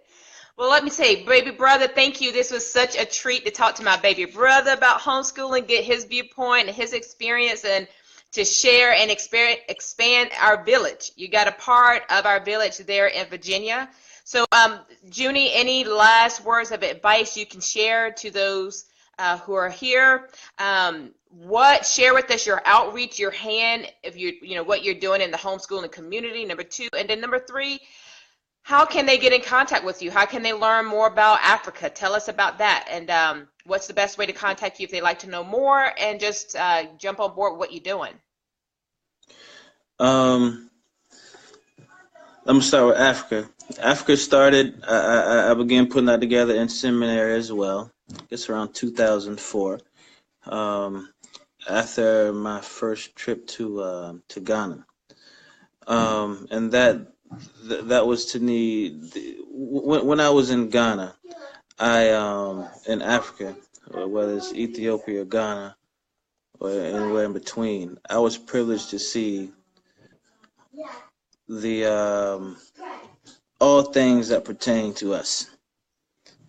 Well, let me say, baby brother, thank you. This was such a treat to talk to my baby brother about homeschooling, get his viewpoint and his experience, and to share and expand our village. You got a part of our village there in Virginia. So, Junie, any last words of advice you can share to those who are here? Share with us your outreach, your hand, if what you're doing in the homeschooling community, number 2. And then number 3, how can they get in contact with you? How can they learn more about Africa? Tell us about that. And what's the best way to contact you if they'd like to know more and just jump on board with what you're doing? I'm gonna start with Africa. Africa started. I began putting that together in seminary as well. It's around 2004. Um, After my first trip to Ghana, and that was to need when I was in Ghana. I in Africa, whether it's Ethiopia or Ghana or anywhere in between, I was privileged to see the all things that pertain to us,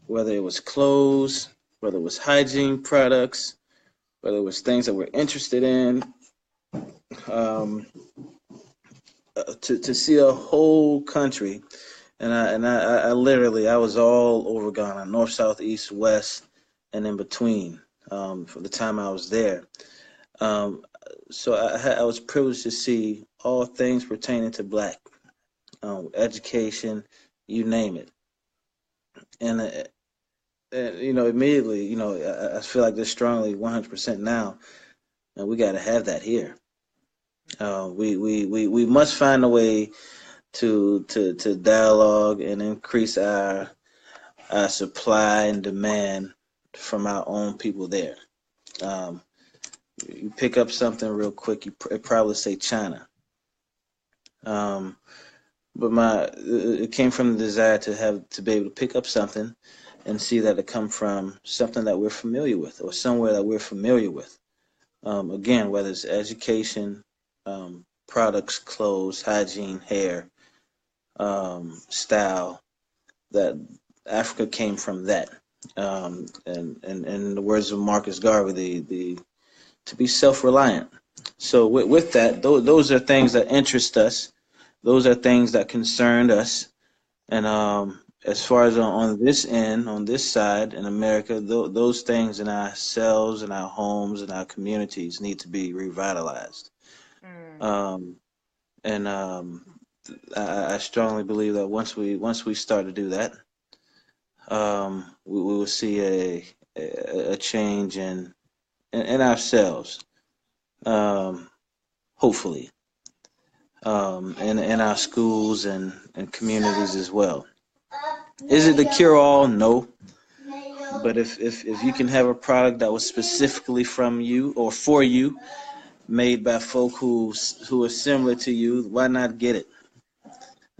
whether it was clothes, whether it was hygiene products, whether it was things that we're interested in. Um, to see a whole country, and I literally I was all over Ghana, north, south, east, west, and in between. For the time I was there, um, so I was privileged to see all things pertaining to black education, you name it, and immediately, I feel like this strongly 100% now, and we got to have that here. We must find a way to dialogue and increase our supply and demand from our own people there. Um, you pick up something real quick, it probably say China. Um, but it came from the desire to be able to pick up something and see that it come from something that we're familiar with or somewhere that we're familiar with. Again, whether it's education, products, clothes, hygiene, hair, style, that Africa came from that. And in the words of Marcus Garvey, the to be self-reliant. So with that, those are things that interest us. Those are things that concerned us. And as far as on this end, on this side in America, those things in ourselves, in our homes, in our communities need to be revitalized. Mm. And I strongly believe that once we start to do that, we will see a change in ourselves, hopefully, in our schools and communities as well. Is it the cure all? No. But if you can have a product that was specifically from you or for you, made by folk who are similar to you, why not get it?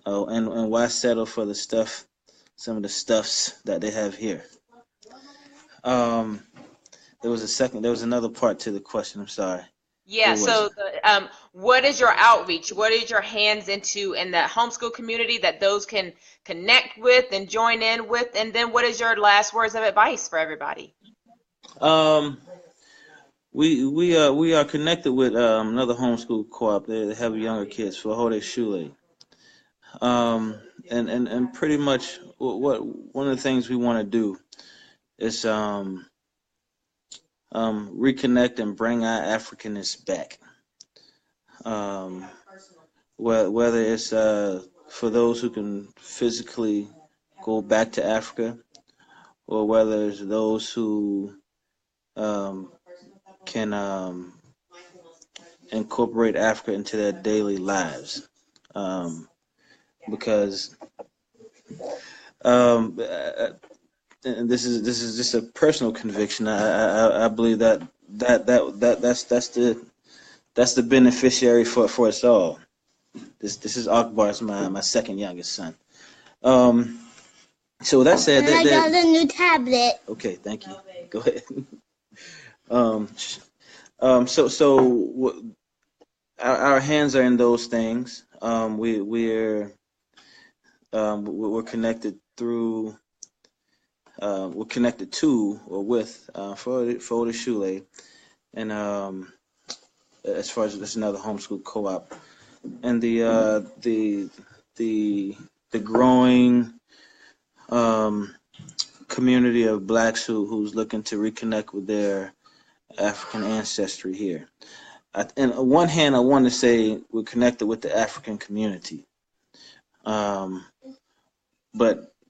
Oh, and why settle for some of the stuffs that they have here? Um, there was another part to the question. I'm sorry. Yeah, What was so it? what is your outreach? What is your hands into in the homeschool community that those can connect with and join in with? And then what is your last words of advice for everybody? Um, we are connected with another homeschool co-op. They have younger kids for Wávóyágalé Shulé. And pretty much what one of the things we want to do is reconnect and bring our Africanness back. Um, whether it's for those who can physically go back to Africa, or whether it's those who um, can incorporate Africa into their daily lives. Because and this is just a personal conviction. I believe that's the beneficiary for us all. This is Akbar's my second youngest son. Um, so with that said, And I got a new tablet. okay, thank you. Go ahead. Um, so our hands are in those things. We're connected through. We're connected to or with for the Shulé, and as far as there's another homeschool co-op, and the growing community of blacks who's looking to reconnect with their African ancestry here. And on one hand, I want to say we're connected with the African community, but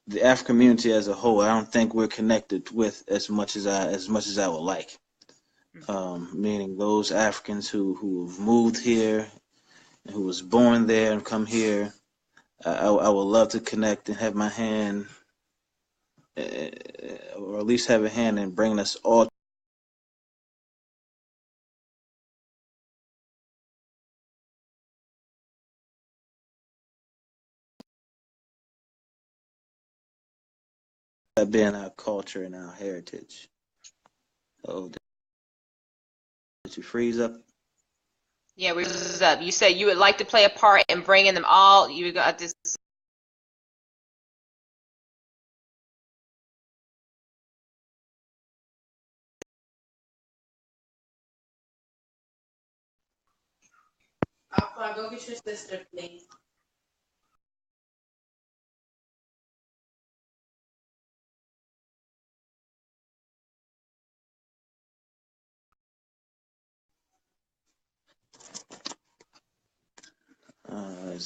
the African community as a whole, I don't think we're connected with as much as I would like. Meaning those Africans who have moved here, who was born there and come here. I would love to connect and have my hand, or at least have a hand in bringing us all. That being our culture and our heritage. Oh, did you freeze up? Yeah, we're up. You said you would like to play a part in bringing them all. You got this. A.F.R.I.C.A, go get your sister, please. Uh,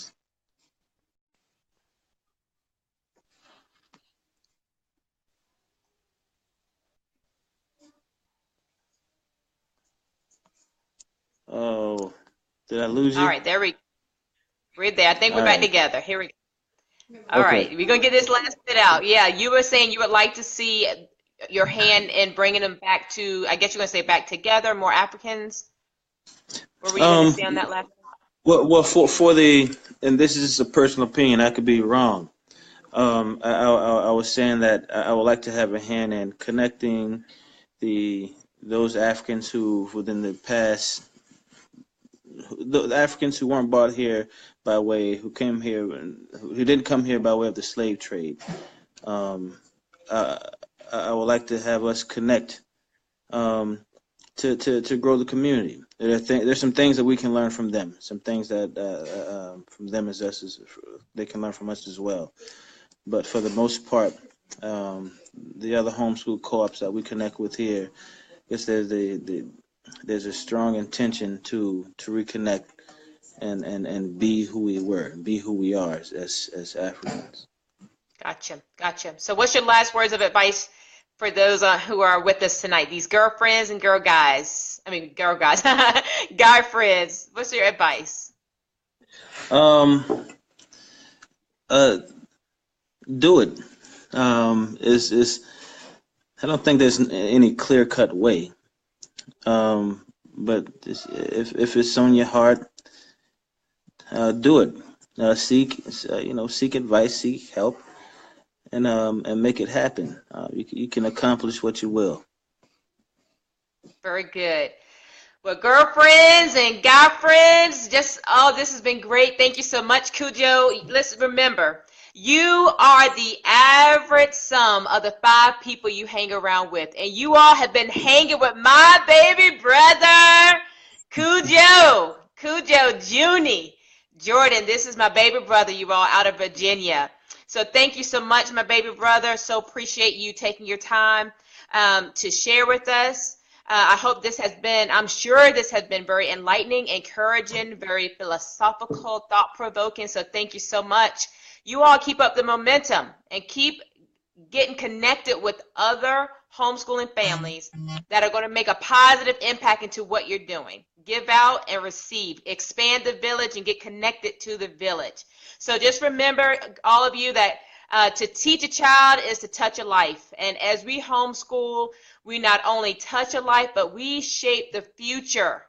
oh, did I lose All you? right, we're there. I think we're All back right. together. Here we go. All right, Okay. we're gonna get this last bit out. Yeah, you were saying you would like to see your hand in bringing them back to, I guess you're gonna say back together, more Africans. What were you gonna say on that last? Well, for the, and this is just a personal opinion, I could be wrong. I was saying that I would like to have a hand in connecting those Africans who within the past, the Africans who weren't brought here by way, who came here, who didn't come here by way of the slave trade. Um, I, I would like to have us connect, to grow the community. There's some things that we can learn from them. Some things that from them as us, they can learn from us as well. But for the most part, the other homeschool co-ops that we connect with here, I guess there's a strong intention to reconnect and be who we were, be who we are as Africans. Gotcha. So what's your last words of advice for those who are with us tonight? These girlfriends and girl guys. I mean, girl guys, guy friends. What's your advice? Um, uh, do it. Is I don't think there's any clear-cut way. But if it's on your heart, do it. Seek advice, seek help, and make it happen. You can accomplish what you will. Very good. Well, girlfriends and guy friends, this has been great. Thank you so much, Kudjo. Let's remember, you are the average sum of the 5 people you hang around with. And you all have been hanging with my baby brother, Kudjo, Junie, Jordan. This is my baby brother, you all, out of Virginia. So thank you so much, my baby brother. So appreciate you taking your time to share with us. I hope I'm sure this has been very enlightening, encouraging, very philosophical, thought-provoking. So thank you so much. You all keep up the momentum and keep getting connected with other homeschooling families that are going to make a positive impact into what you're doing. Give out and receive. Expand the village and get connected to the village. So just remember, all of you, that to teach a child is to touch a life. And as we homeschool, we not only touch a life, but we shape the future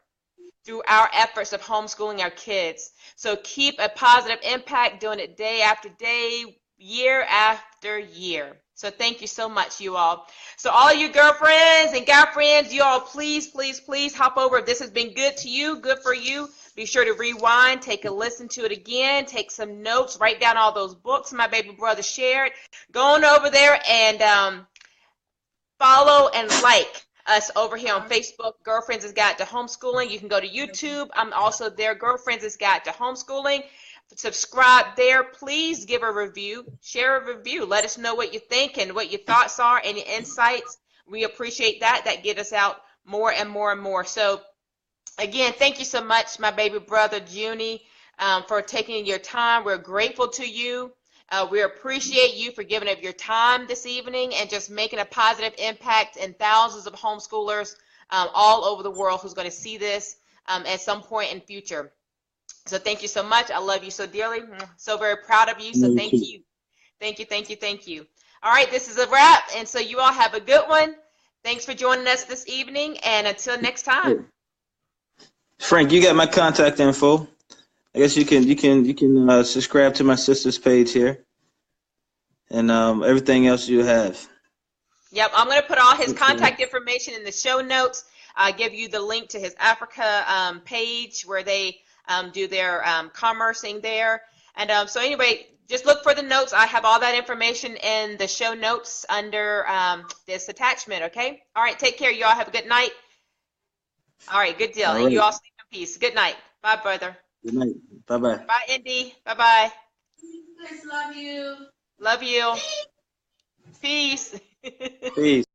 through our efforts of homeschooling our kids. So keep a positive impact, doing it day after day, year after year. So thank you so much, you all. So all you girlfriends and guy friends, you all please hop over. If this has been good to you, good for you, be sure to rewind, take a listen to it again, take some notes, write down all those books my baby brother shared. Go on over there and follow and like us over here on Facebook, Girlfriends' Guide to Homeschooling. You can go to YouTube. I'm also there, Girlfriends' Guide to Homeschooling. Subscribe there. Please give a review. Share a review. Let us know what you think and what your thoughts are, any insights. We appreciate that. That get us out more and more and more. So, again, thank you so much, my baby brother, Junie, for taking your time. We're grateful to you. We appreciate you for giving up your time this evening and just making a positive impact in thousands of homeschoolers all over the world who's going to see this at some point in future. So thank you so much. I love you so dearly. So very proud of you. So thank you. Thank you, thank you, thank you. All right, this is a wrap. And so you all have a good one. Thanks for joining us this evening. And until next time. Frank, you got my contact info. I guess you can subscribe to my sister's page here. And everything else you have. Yep, I'm going to put all his contact information in the show notes. I'll give you the link to his Africa page where they do their commercing there. And so anyway, just look for the notes. I have all that information in the show notes under this attachment, okay? All right, take care. You all have a good night. All right, good deal. And you all sleep in peace. Good night. Bye, brother. Good night. Bye-bye. Bye, Indy. Bye-bye. Please love you. Love you. Peace. Peace.